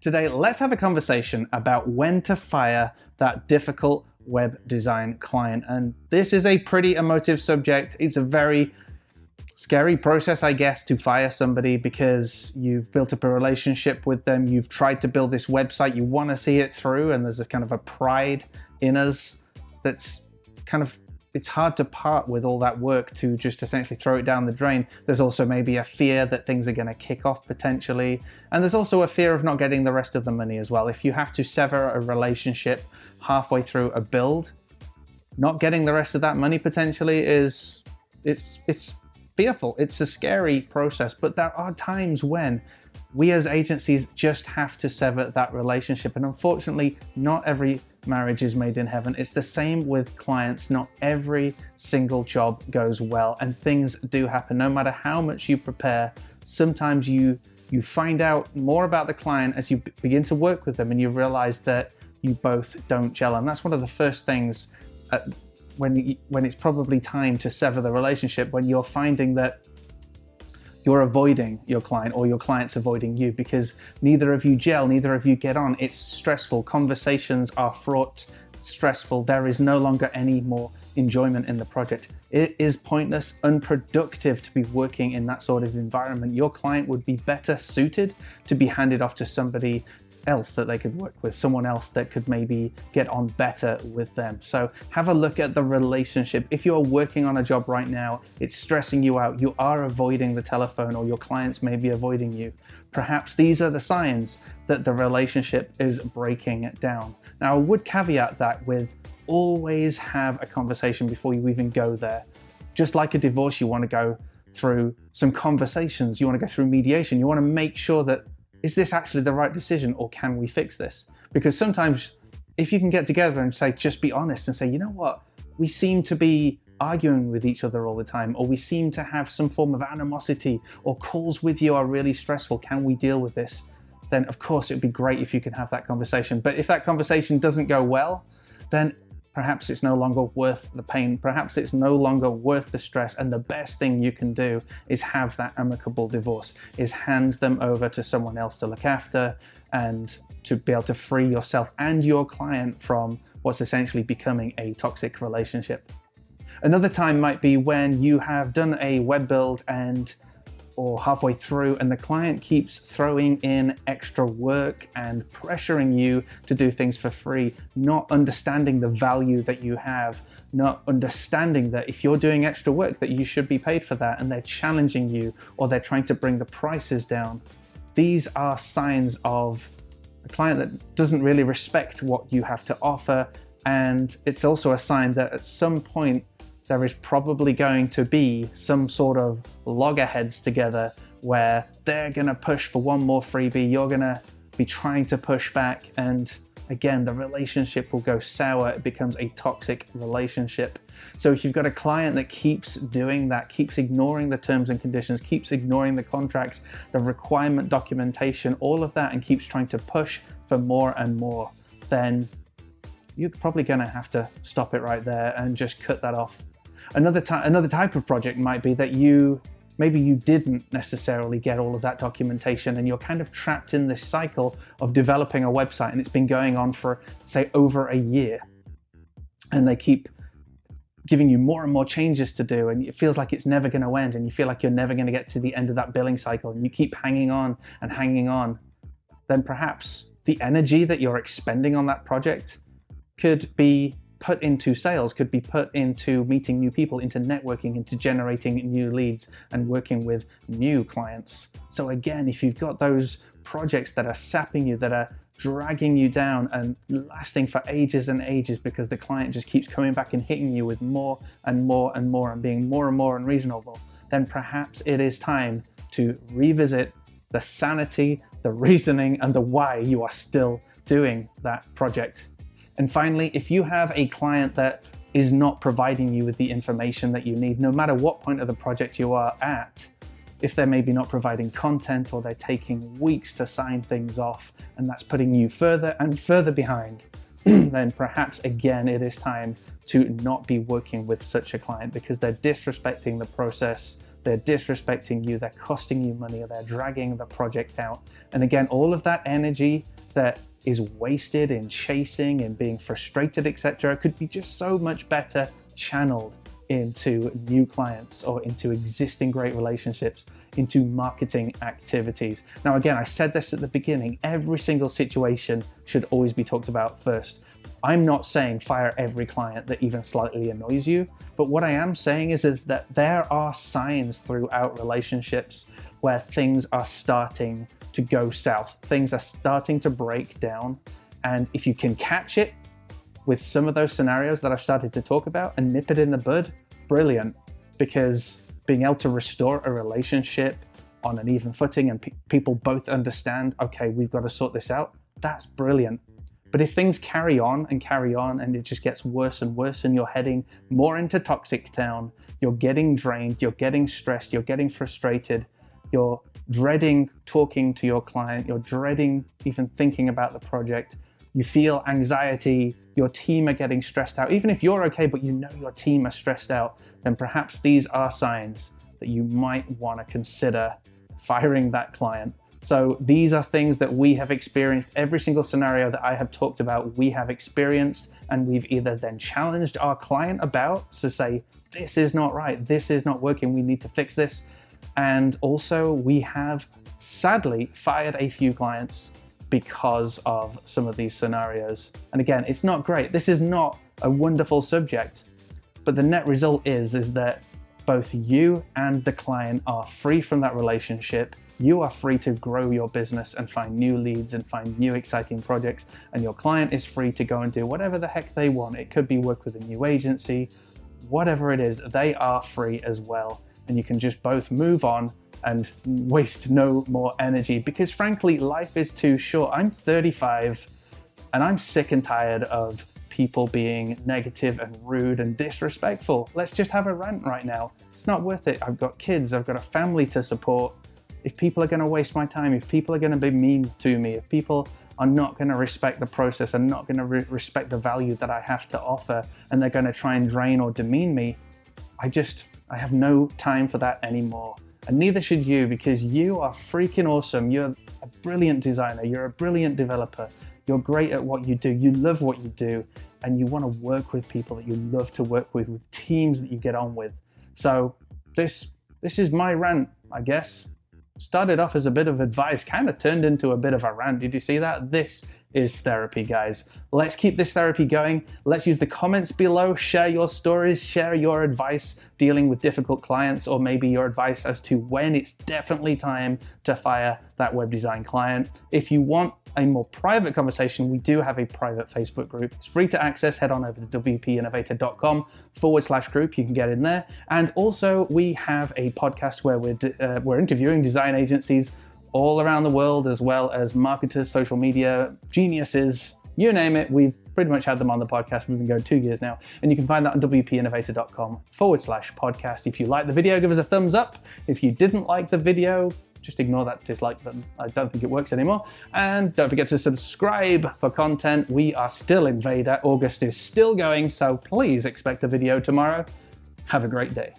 Today, let's have a conversation about when to fire that difficult web design client. And this is a pretty emotive subject. It's a very scary process, I guess, to fire somebody because you've built up a relationship with them. You've tried to build this website. You want to see it through, and there's a kind of a pride in us that's kind of, it's hard to part with all that work to just essentially throw it down the drain. There's also maybe a fear that things are going to kick off potentially. And there's also a fear of not getting the rest of the money as well. If you have to sever a relationship halfway through a build, not getting the rest of that money potentially it's fearful. It's a scary process, but there are times when we as agencies just have to sever that relationship. And unfortunately, not every marriage is made in heaven. It's the same with clients. Not every single job goes well, and things do happen. No matter how much you prepare, sometimes you find out more about the client as you begin to work with them, and you realize that you both don't gel. And that's one of the first things when it's probably time to sever the relationship, when you're finding that you're avoiding your client or your client's avoiding you because neither of you gel, neither of you get on. It's stressful. Conversations are fraught, stressful. There is no longer any more enjoyment in the project. It is pointless, unproductive to be working in that sort of environment. Your client would be better suited to be handed off to somebody else that they could work with, someone else that could maybe get on better with them. So have a look at the relationship. If you're working on a job right now, it's stressing you out, you are avoiding the telephone, or your clients may be avoiding you, perhaps these are the signs that the relationship is breaking down. Now, I would caveat that with always have a conversation before you even go there. Just like a divorce, you want to go through some conversations, you want to go through mediation, you want to make sure that, is this actually the right decision, or can we fix this? Because sometimes if you can get together and say, just be honest and say, you know what, we seem to be arguing with each other all the time, or we seem to have some form of animosity, or calls with you are really stressful, can we deal with this? Then of course it would be great if you can have that conversation. But if that conversation doesn't go well, then perhaps it's no longer worth the pain, perhaps it's no longer worth the stress, and the best thing you can do is have that amicable divorce, is hand them over to someone else to look after and to be able to free yourself and your client from what's essentially becoming a toxic relationship. Another time might be when you have done a web build or halfway through, and the client keeps throwing in extra work and pressuring you to do things for free, not understanding the value that you have, not understanding that if you're doing extra work that you should be paid for that, and they're challenging you, or they're trying to bring the prices down. These are signs of a client that doesn't really respect what you have to offer, and it's also a sign that at some point there is probably going to be some sort of loggerheads together where they're going to push for one more freebie, you're going to be trying to push back, and again, the relationship will go sour. It becomes a toxic relationship. So if you've got a client that keeps doing that, keeps ignoring the terms and conditions, keeps ignoring the contracts, the requirement documentation, all of that, and keeps trying to push for more and more, then you're probably going to have to stop it right there and just cut that off. Another type of project might be that maybe you didn't necessarily get all of that documentation, and you're kind of trapped in this cycle of developing a website, and it's been going on for, say, over a year. And they keep giving you more and more changes to do, and it feels like it's never going to end, and you feel like you're never going to get to the end of that billing cycle, and you keep hanging on and hanging on. Then perhaps the energy that you're expending on that project could be put into sales, could be put into meeting new people, into networking, into generating new leads and working with new clients. So again, if you've got those projects that are sapping you, that are dragging you down and lasting for ages and ages because the client just keeps coming back and hitting you with more and more and more and being more and more unreasonable, then perhaps it is time to revisit the sanity, the reasoning, and the why you are still doing that project. And finally, if you have a client that is not providing you with the information that you need, no matter what point of the project you are at, if they're maybe not providing content, or they're taking weeks to sign things off, and that's putting you further and further behind, then perhaps again it is time to not be working with such a client, because they're disrespecting the process, they're disrespecting you, they're costing you money, or they're dragging the project out. And again, all of that energy that is wasted in chasing and being frustrated, etc., could be just so much better channeled into new clients or into existing great relationships, into marketing activities. Now, again, I said this at the beginning, every single situation should always be talked about first. I'm not saying fire every client that even slightly annoys you, but what I am saying is that there are signs throughout relationships where things are starting to go south. Things are starting to break down. And if you can catch it with some of those scenarios that I've started to talk about and nip it in the bud, brilliant. Because being able to restore a relationship on an even footing and people both understand, okay, we've got to sort this out, that's brilliant. But if things carry on and it just gets worse and worse and you're heading more into toxic town, you're getting drained, you're getting stressed, you're getting frustrated, you're dreading talking to your client, you're dreading even thinking about the project, you feel anxiety, your team are getting stressed out. Even if you're okay, but you know your team are stressed out, then perhaps these are signs that you might want to consider firing that client. So these are things that we have experienced. Every single scenario that I have talked about, we have experienced, and we've either then challenged our client about to say, this is not right, this is not working, we need to fix this. And also we have sadly fired a few clients because of some of these scenarios. And again, it's not great. This is not a wonderful subject, but the net result is that both you and the client are free from that relationship. You are free to grow your business and find new leads and find new exciting projects. And your client is free to go and do whatever the heck they want. It could be work with a new agency, whatever it is, they are free as well. And you can just both move on and waste no more energy, because frankly, life is too short. I'm 35 and I'm sick and tired of people being negative and rude and disrespectful. Let's just have a rant right now. It's not worth it. I've got kids, I've got a family to support. If people are gonna waste my time, if people are gonna be mean to me, if people are not gonna respect the process and not gonna respect the value that I have to offer, and they're gonna try and drain or demean me, I have no time for that anymore. And neither should you, because you are freaking awesome. You're a brilliant designer, you're a brilliant developer, you're great at what you do, you love what you do, and you want to work with people that you love to work with teams that you get on with. So this is my rant, I guess. Started off as a bit of advice, kind of turned into a bit of a rant. Did you see that? This is therapy, guys. Let's keep this therapy going. Let's use the comments below, share your stories, share your advice dealing with difficult clients, or maybe your advice as to when it's definitely time to fire that web design client. If you want a more private conversation, we do have a private Facebook group. It's free to access. Head on over to wpinnovator.com/group. You can get in there. And also we have a podcast where we're interviewing design agencies all around the world, as well as marketers, social media, geniuses, you name it. We've pretty much had them on the podcast. We've been going 2 years now. And you can find that on wpinnovator.com/podcast. If you like the video, give us a thumbs up. If you didn't like the video, just ignore that dislike button. I don't think it works anymore. And don't forget to subscribe for content. We are still in Vader. August is still going, so please expect a video tomorrow. Have a great day.